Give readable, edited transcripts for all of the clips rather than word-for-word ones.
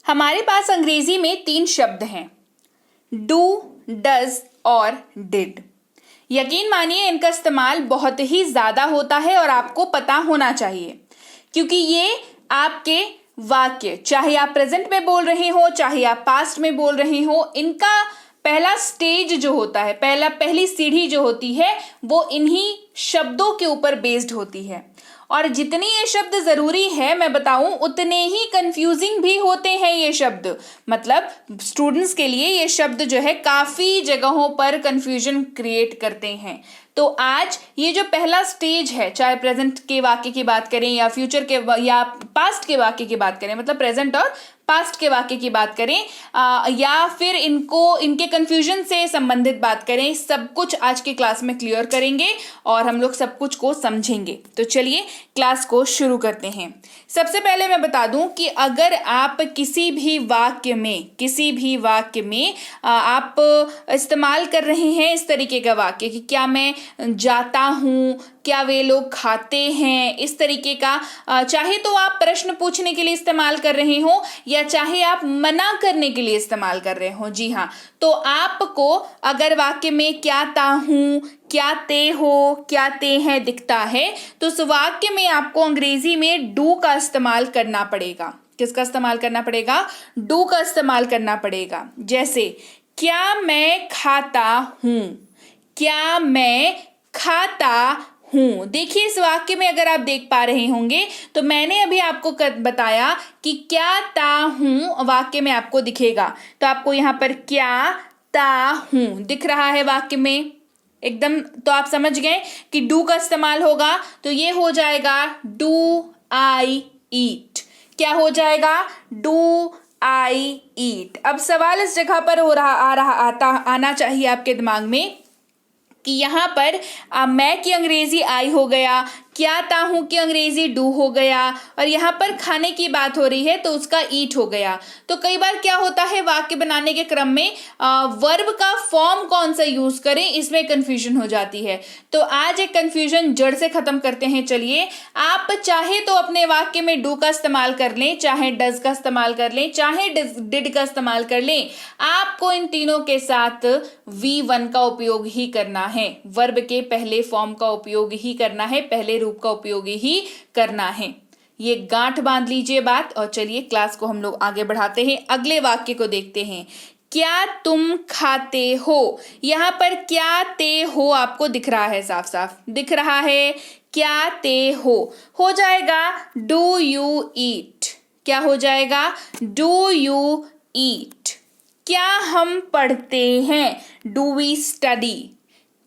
हमारे पास अंग्रेजी में 3 शब्द हैं, डू, डज और डिड। यकीन मानिए इनका इस्तेमाल बहुत ही ज़्यादा होता है और आपको पता होना चाहिए, क्योंकि ये आपके वाक्य, चाहे आप प्रेजेंट में बोल रहे हो चाहे आप पास्ट में बोल रहे हो, इनका पहला स्टेज जो होता है, पहली सीढ़ी जो होती है, वो इन्हीं शब्दों के ऊपर बेस्ड होती है। और जितनी ये शब्द ज़रूरी है मैं बताऊं, उतने ही कंफ्यूजिंग भी होते हैं ये शब्द। मतलब स्टूडेंट्स के लिए ये शब्द जो है काफ़ी जगहों पर कंफ्यूजन क्रिएट करते हैं। तो आज ये जो पहला स्टेज है, चाहे प्रेजेंट के वाक्य की बात करें या फ्यूचर के या पास्ट के वाक्य की बात करें, मतलब प्रेजेंट और पास्ट के वाक्य की बात करें, या फिर इनके कंफ्यूजन से संबंधित बात करें, सब कुछ आज की क्लास में क्लियर करेंगे और हम लोग सब कुछ को समझेंगे। तो चलिए क्लास को शुरू करते हैं। सबसे पहले मैं बता दूं कि अगर आप किसी भी वाक्य में आप इस्तेमाल कर रहे हैं इस तरीके का वाक्य कि क्या मैं जाता हूँ, क्या वे लोग खाते हैं, इस तरीके का, चाहे तो आप प्रश्न पूछने के लिए इस्तेमाल कर रहे हो या चाहे आप मना करने के लिए इस्तेमाल कर रहे हो, जी हाँ, तो आपको अगर वाक्य में क्या ता हूँ, क्या ते हो, क्या ते हैं दिखता है, तो उस वाक्य में आपको अंग्रेजी में डू का इस्तेमाल करना पड़ेगा। किसका इस्तेमाल करना पड़ेगा? डू का इस्तेमाल करना पड़ेगा। जैसे क्या मैं खाता हूँ, क्या मैं खाता हूँ। देखिए इस वाक्य में अगर आप देख पा रहे होंगे तो मैंने अभी आपको बताया कि क्या ता हूँ वाक्य में आपको दिखेगा, तो आपको यहाँ पर क्या ता हूँ दिख रहा है वाक्य में एकदम। तो आप समझ गए कि डू का इस्तेमाल होगा, तो ये हो जाएगा डू आई ईट। क्या हो जाएगा? डू आई ईट। अब सवाल इस जगह पर आना चाहिए आपके दिमाग में कि यहाँ पर मैं की अंग्रेजी आई हो गया, क्या ता हूँ की अंग्रेजी डू हो गया, और यहाँ पर खाने की बात हो रही है तो उसका ईट हो गया। तो कई बार क्या होता है, वाक्य बनाने के क्रम में वर्ब का फॉर्म कौन सा यूज करें, इसमें कंफ्यूजन हो जाती है। तो आज एक कंफ्यूजन जड़ से खत्म करते हैं। चलिए, आप चाहे तो अपने वाक्य में डू का इस्तेमाल कर लें, चाहे डज का इस्तेमाल कर लें, चाहे डिड का इस्तेमाल कर लें, आपको इन तीनों के साथ V1 का उपयोग ही करना है। वर्ब के पहले फॉर्म का उपयोग ही करना है, पहले रूप का उपयोग ही करना है। ये गांठ बांध लीजिए बात। और चलिए क्लास को हम लोग आगे बढ़ाते हैं, अगले वाक्य को देखते हैं। क्या तुम खाते हो? यहां पर क्या ते हो आपको दिख रहा है, साफ साफ दिख रहा है। क्या ते हो जाएगा डू यू ईट। क्या हो जाएगा? Do you eat. क्या हम पढ़ते हैं? Do we study.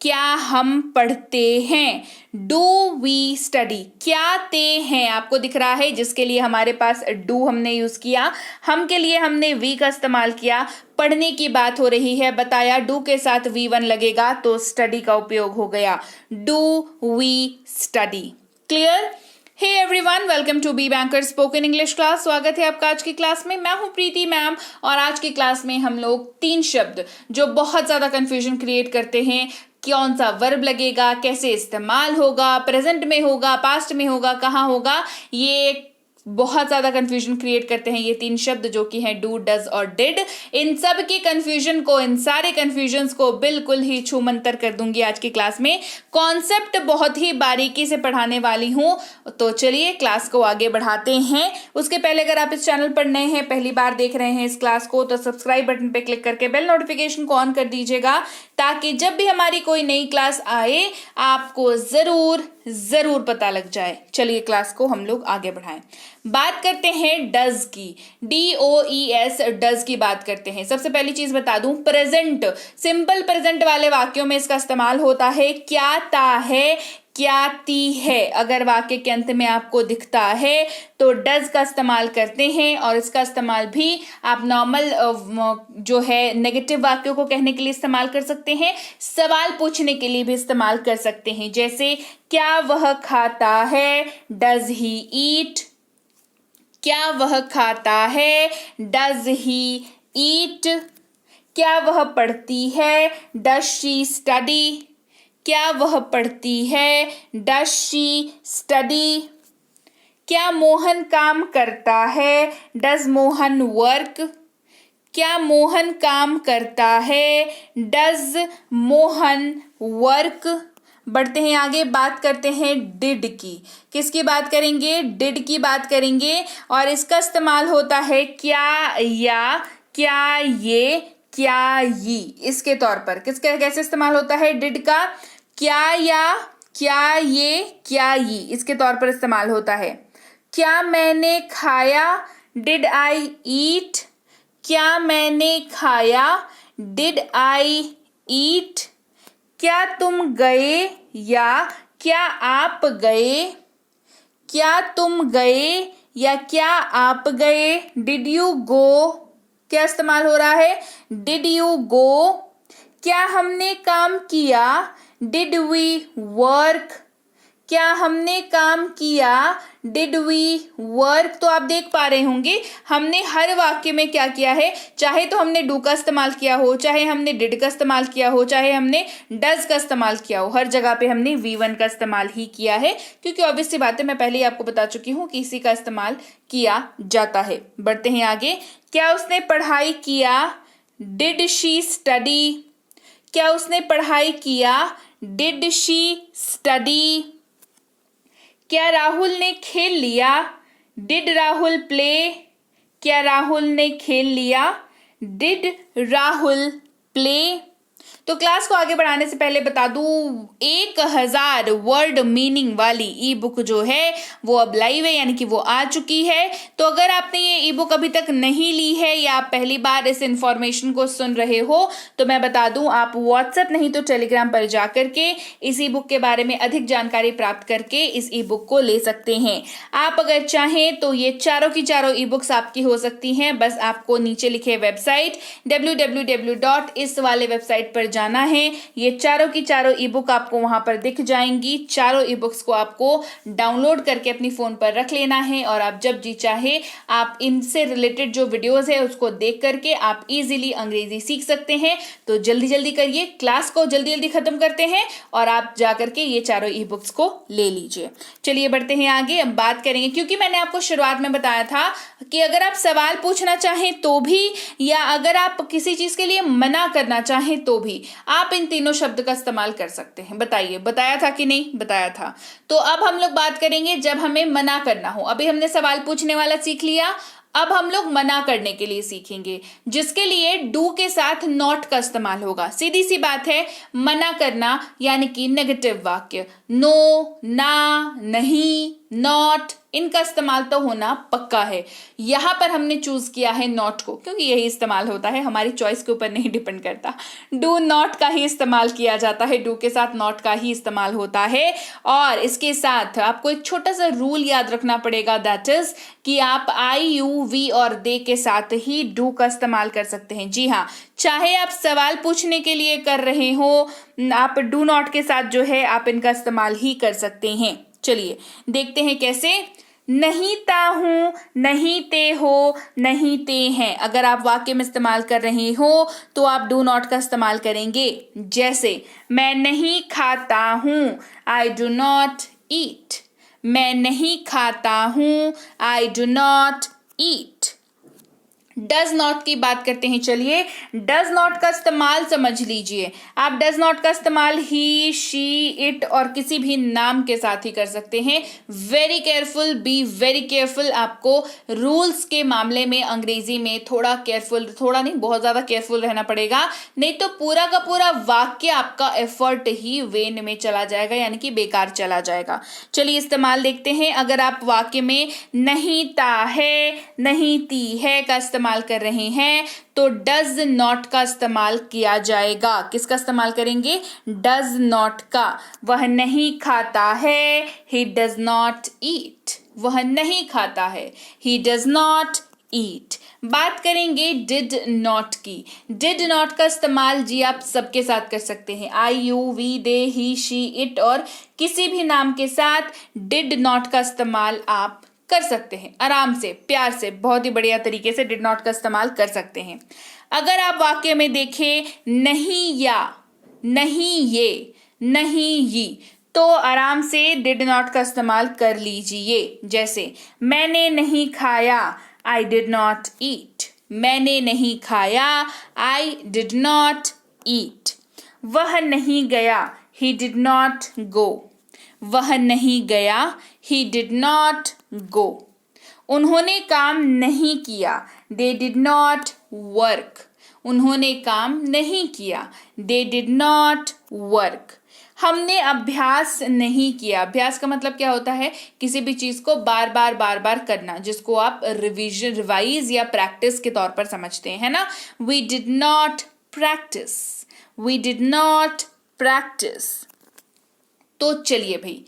क्या हम पढ़ते हैं? Do we study. क्या ते हैं आपको दिख रहा है, जिसके लिए हमारे पास डू हमने यूज किया, हम के लिए हमने वी का इस्तेमाल किया। पढ़ने की बात हो रही है, बताया डू के साथ V1 लगेगा तो स्टडी का उपयोग हो गया, do we study. Clear? Hey everyone, welcome to B Banker spoken English class. स्वागत है आपका आज की क्लास में। मैं हूं प्रीति मैम और आज की क्लास में हम लोग 3 शब्द जो बहुत ज़्यादा कंफ्यूजन क्रिएट करते हैं, कौन सा वर्ब लगेगा, कैसे इस्तेमाल होगा, प्रेजेंट में होगा, पास्ट में होगा, कहाँ होगा, ये बहुत ज़्यादा कंफ्यूजन क्रिएट करते हैं ये 3 शब्द जो कि हैं डू, डज और डिड। इन सब के कंफ्यूजन को, इन सारे कंफ्यूजन्स को बिल्कुल ही छूमंतर कर दूंगी आज की क्लास में। कॉन्सेप्ट बहुत ही बारीकी से पढ़ाने वाली हूँ। तो चलिए क्लास को आगे बढ़ाते हैं। उसके पहले अगर आप इस चैनल पर नए हैं, पहली बार देख रहे हैं इस क्लास को, तो सब्सक्राइब बटन पर क्लिक करके बेल नोटिफिकेशन को ऑन कर दीजिएगा, ताकि जब भी हमारी कोई नई क्लास आए आपको जरूर पता लग जाए। चलिए क्लास को हम लोग आगे बढ़ाएं। बात करते हैं डज की, DOES, डज की बात करते हैं। सबसे पहली चीज बता दूं, प्रेजेंट, सिंपल प्रेजेंट वाले वाक्यों में इसका इस्तेमाल होता है। क्या ता है, क्या ती है, अगर वाक्य के अंत में आपको दिखता है तो डज का इस्तेमाल करते हैं। और इसका इस्तेमाल भी आप नॉर्मल जो है नेगेटिव वाक्यों को कहने के लिए इस्तेमाल कर सकते हैं, सवाल पूछने के लिए भी इस्तेमाल कर सकते हैं। जैसे क्या वह खाता है, डज ही ईट। क्या वह खाता है, डज ही ईट। क्या वह पढ़ती है, डज शी स्टडी। क्या वह पढ़ती है, डज शी स्टडी। क्या मोहन काम करता है? Does Mohan work? क्या मोहन काम करता है? Does Mohan work? बढ़ते हैं आगे, बात करते हैं डिड की। किसकी बात करेंगे? डिड की बात करेंगे और इसका इस्तेमाल होता है क्या या, क्या ये, क्या ये, इसके तौर पर। किसका कैसे इस्तेमाल होता है डिड का? क्या या, क्या ये, क्या ये, इसके तौर पर इस्तेमाल होता है। क्या मैंने खाया? डिड आई ईट? क्या मैंने खाया? डिड आई ईट? क्या तुम गए या क्या आप गए? क्या तुम गए या क्या आप गए? Did you go? क्या इस्तेमाल हो रहा है? Did you go? क्या हमने काम किया? Did we work? क्या हमने काम किया? Did we work? तो आप देख पा रहे होंगे हमने हर वाक्य में क्या किया है। चाहे तो हमने डू का इस्तेमाल किया हो, चाहे हमने डिड का इस्तेमाल किया हो, चाहे हमने डज का इस्तेमाल किया हो, हर जगह पे हमने V1 का इस्तेमाल ही किया है, क्योंकि ऑब्वियस सी बात है, मैं पहले ही आपको बता चुकी हूँ कि इसी का इस्तेमाल किया जाता है। बढ़ते हैं आगे। क्या उसने पढ़ाई किया? Did she study? क्या उसने पढ़ाई किया? Did she study? क्या राहुल ने खेल लिया? Did Rahul play? क्या राहुल ने खेल लिया? Did Rahul play? तो क्लास को आगे बढ़ाने से पहले बता दूं 1000 वर्ड मीनिंग वाली ई बुक जो है वो अब लाइव है, यानी कि वो आ चुकी है। तो अगर आपने ये ई बुक अभी तक नहीं ली है या आप पहली बार इस इंफॉर्मेशन को सुन रहे हो तो मैं बता दूं आप व्हाट्सएप नहीं तो टेलीग्राम पर जा करके इस ई बुक के बारे में अधिक जानकारी प्राप्त करके इस ई बुक को ले सकते हैं। आप अगर चाहें तो ये चारों की चारों ई बुक्स आपकी हो सकती हैं। बस आपको नीचे लिखे वेबसाइट www. इस वाले वेबसाइट पर जाना है। ये चारों की चारों ई बुक आपको वहां पर दिख जाएंगी। चारों ई बुक्स को आपको डाउनलोड करके अपनी फोन पर रख लेना है और आप जब जी चाहे आप इनसे रिलेटेड जो वीडियोस है उसको देख करके आप इजीली अंग्रेजी सीख सकते हैं। तो जल्दी जल्दी करिए, क्लास को जल्दी जल्दी खत्म करते हैं और आप जा करके ये चारों ई बुक्स को ले लीजिए। चलिए बढ़ते हैं आगे। अब बात करेंगे, क्योंकि मैंने आपको शुरुआत में बताया था कि अगर आप सवाल पूछना चाहें तो भी या अगर आप किसी चीज के लिए मना करना चाहें तो भी आप इन तीनों शब्द का इस्तेमाल कर सकते हैं। बताइए, बताया था कि नहीं? बताया था। तो अब हम लोग बात करेंगे जब हमें मना करना हो। अभी हमने सवाल पूछने वाला सीख लिया, अब हम लोग मना करने के लिए सीखेंगे, जिसके लिए डू के साथ नॉट का इस्तेमाल होगा। सीधी सी बात है, मना करना यानी कि नेगेटिव वाक्य, नो, ना, नहीं, नॉट, इनका इस्तेमाल तो होना पक्का है। यहां पर हमने चूज किया है नॉट को, क्योंकि यही इस्तेमाल होता है, हमारी चॉइस के ऊपर नहीं डिपेंड करता। डू नॉट का ही इस्तेमाल किया जाता है, डू के साथ नॉट का ही इस्तेमाल होता है। और इसके साथ आपको एक छोटा सा रूल याद रखना पड़ेगा, दैट इज कि आप आई, यू, वी और दे के साथ ही डू का इस्तेमाल कर सकते हैं। जी हाँ, चाहे आप सवाल पूछने के लिए कर रहे हो, आप डू नॉट के साथ जो है आप इनका इस्तेमाल ही कर सकते हैं। चलिए देखते हैं कैसे। नहीं ता हूं, नहीं ते हो, नहीं ते हैं। अगर आप वाक्य में इस्तेमाल कर रहे हो तो आप डू नॉट का इस्तेमाल करेंगे। जैसे मैं नहीं खाता हूं, आई डू नॉट ईट। मैं नहीं खाता हूं, I do not eat. Does not की बात करते हैं। चलिए डज नॉट का इस्तेमाल समझ लीजिए। आप डज नॉट का इस्तेमाल ही, शी, इट और किसी भी नाम के साथ ही कर सकते हैं। Very careful, be very careful. आपको रूल्स के मामले में अंग्रेजी में थोड़ा केयरफुल, थोड़ा नहीं बहुत ज्यादा केयरफुल रहना पड़ेगा, नहीं तो पूरा का पूरा वाक्य आपका एफर्ट ही वेन में चला जाएगा, यानी कि बेकार चला जाएगा। चलिए इस्तेमाल देखते हैं। अगर आप वाक्य में नहीं ता है, नहीं ती है का इस्तेमाल कर रहे हैं तो डज नॉट का इस्तेमाल किया जाएगा। किसका इस्तेमाल करेंगे? डज नॉट का। वह नहीं खाता है, ही डज नॉट ईट। वह नहीं खाता है, ही डज नॉट ईट। बात करेंगे डिड नॉट की। डिड नॉट का इस्तेमाल जी आप सबके साथ कर सकते हैं। I, you, we, they, he, she, it और किसी भी नाम के साथ डिड नॉट का इस्तेमाल आप कर सकते हैं। आराम से, प्यार से, बहुत ही बढ़िया तरीके से डिड नॉट का इस्तेमाल कर सकते हैं। अगर आप वाक्य में देखें नहीं या, नहीं ये, नहीं ये, तो आराम से did not का इस्तेमाल कर लीजिए। जैसे मैंने नहीं खाया, I did not eat। मैंने नहीं खाया, I did not eat। वह नहीं गया, he did not go। वह नहीं गया, he did not go। उन्होंने काम नहीं किया, they did not work। उन्होंने काम नहीं किया, they did not work। हमने अभ्यास नहीं किया। अभ्यास का मतलब क्या होता है? किसी भी चीज को बार बार करना, जिसको आप रिवाइज या प्रैक्टिस के तौर पर समझते हैं ना। We did not practice। We did not practice। तो चलिए भाई,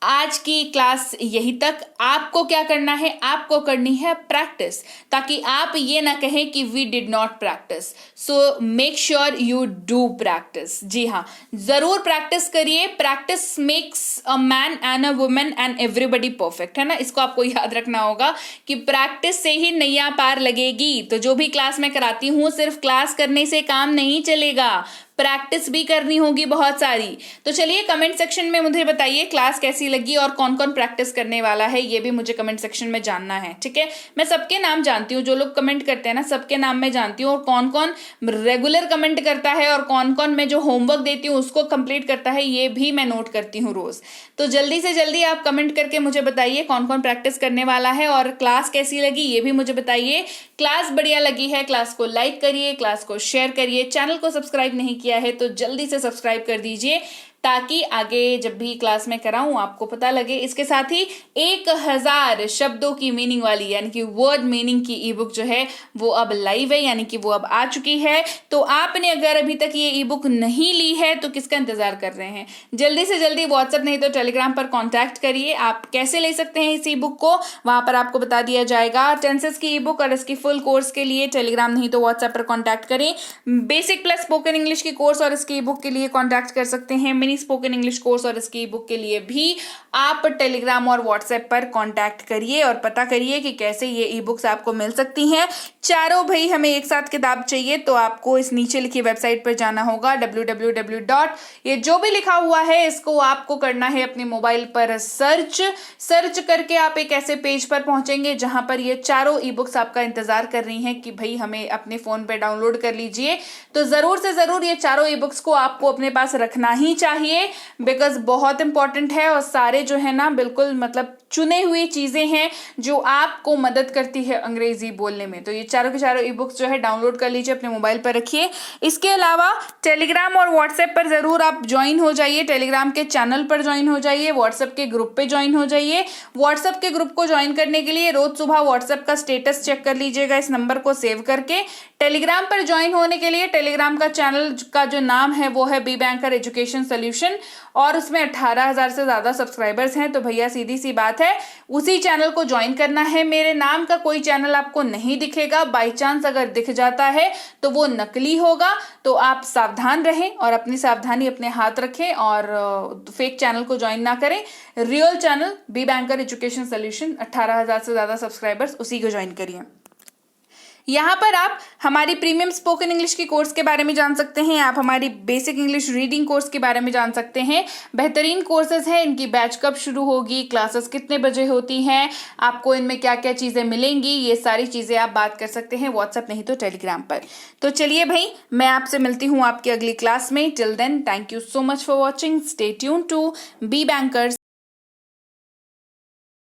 आज की क्लास यही तक। आपको क्या करना है? आपको करनी है प्रैक्टिस, ताकि आप ये ना कहें कि we did not practice. So make sure you do practice. जी हाँ, जरूर प्रैक्टिस करिए। Practice makes a man and a women and everybody perfect, है ना। इसको आपको याद रखना होगा कि प्रैक्टिस से ही नैया पार लगेगी। तो जो भी क्लास मैं कराती हूँ, सिर्फ क्लास करने से काम नहीं चलेगा, प्रैक्टिस भी करनी होगी बहुत सारी। तो चलिए कमेंट सेक्शन में मुझे बताइए क्लास कैसी लगी और कौन कौन प्रैक्टिस करने वाला है, ये भी मुझे कमेंट सेक्शन में जानना है। ठीक है, मैं सबके नाम जानती हूँ, जो लोग कमेंट करते हैं ना, सबके नाम मैं जानती हूँ, और कौन कौन रेगुलर कमेंट करता है और कौन कौन मैं जो होमवर्क देती हूँ उसको कंप्लीट करता है, ये भी मैं नोट करती हूँ रोज। तो जल्दी से जल्दी आप कमेंट करके मुझे बताइए कौन कौन प्रैक्टिस करने वाला है और क्लास कैसी लगी, ये भी मुझे बताइए। क्लास बढ़िया लगी है, क्लास को लाइक करिए, क्लास को शेयर करिए। चैनल को सब्सक्राइब नहीं किया है तो जल्दी से सब्सक्राइब कर दीजिए, ताकि आगे जब भी क्लास में कराऊं आपको पता लगे। इसके साथ ही 1000 शब्दों की मीनिंग वाली, यानी कि वर्ड मीनिंग की ई बुक जो है वो अब लाइव है, यानी कि वो अब आ चुकी है। तो आपने अगर अभी तक ये ई बुक नहीं ली है तो किसका इंतजार कर रहे हैं? जल्दी से जल्दी व्हाट्सएप नहीं तो टेलीग्राम पर कॉन्टैक्ट करिए। आप कैसे ले सकते हैं इस ई बुक को, वहां पर आपको बता दिया जाएगा। टेंसेस की ई बुक और इसकी फुल कोर्स के लिए टेलीग्राम नहीं तो व्हाट्सएप पर कॉन्टैक्ट करें। बेसिक प्लस स्पोकन इंग्लिश की कोर्स और इसकी ई बुक के लिए कॉन्टैक्ट कर सकते हैं। स्पोकन इंग्लिश कोर्स और इसकी बुक के लिए भी आप टेलीग्राम और व्हाट्सएप पर कांटेक्ट करिए और पता करिए कि कैसे ये ई बुक्स आपको मिल सकती हैं। चारों भाई हमें एक साथ किताब चाहिए तो आपको इस नीचे लिखी वेबसाइट पर जाना होगा www. ये जो भी लिखा हुआ है इसको आपको करना है अपने मोबाइल पर सर्च करके आप एक ऐसे पेज पर पहुंचेंगे जहां पर ये चारों ई बुक्स आपका इंतजार कर रही हैं कि भाई हमें अपने फोन पे डाउनलोड कर लीजिए। तो जरूर से जरूर ये चारों ई बुक्स को आपको अपने पास रखना ही चाहिए, बिकॉज बहुत इंपॉर्टेंट है और सारे जो है ना बिल्कुल मतलब चुने हुई चीजें हैं जो आपको मदद करती है अंग्रेजी बोलने में। तो ये चारों के चारों ई बुक्स जो है डाउनलोड कर लीजिए, अपने मोबाइल पर रखिए। इसके अलावा टेलीग्राम और व्हाट्सएप पर जरूर आप ज्वाइन हो जाइए। टेलीग्राम के चैनल पर ज्वाइन हो जाइए, व्हाट्सएप के ग्रुप पे ज्वाइन हो जाइए। व्हाट्सएप के ग्रुप को ज्वाइन करने के लिए रोज सुबह व्हाट्सएप का स्टेटस चेक कर लीजिएगा इस नंबर को सेव करके। टेलीग्राम पर ज्वाइन होने के लिए टेलीग्राम का चैनल का जो नाम है वो है बी बैंकर एजुकेशन सोल्यूशन, और उसमें 18,000 से ज्यादा सब्सक्राइबर्स हैं। तो भैया सीधी सी बात है, उसी चैनल को ज्वाइन करना है। मेरे नाम का कोई चैनल आपको नहीं दिखेगा, बाई चांस अगर दिख जाता है तो वो नकली होगा। तो आप सावधान रहें और अपनी सावधानी अपने हाथ रखें और फेक चैनल को ज्वाइन ना करें। Real channel B Banker education solution, 18,000 से ज्यादा सब्सक्राइबर्स, उसी को ज्वाइन करिए। यहाँ पर आप हमारी प्रीमियम स्पोकन इंग्लिश की कोर्स के बारे में जान सकते हैं, आप हमारी बेसिक इंग्लिश रीडिंग कोर्स के बारे में जान सकते हैं। बेहतरीन कोर्सेज हैं, इनकी बैच कब शुरू होगी, क्लासेस कितने बजे होती हैं, आपको इनमें क्या क्या चीज़ें मिलेंगी, ये सारी चीज़ें आप बात कर सकते हैं व्हाट्सएप नहीं तो टेलीग्राम पर। तो चलिए भाई, मैं आपसे मिलती हूँ आपकी अगली क्लास में। Till then, thank you so much for watching. Stay tune to B bankers.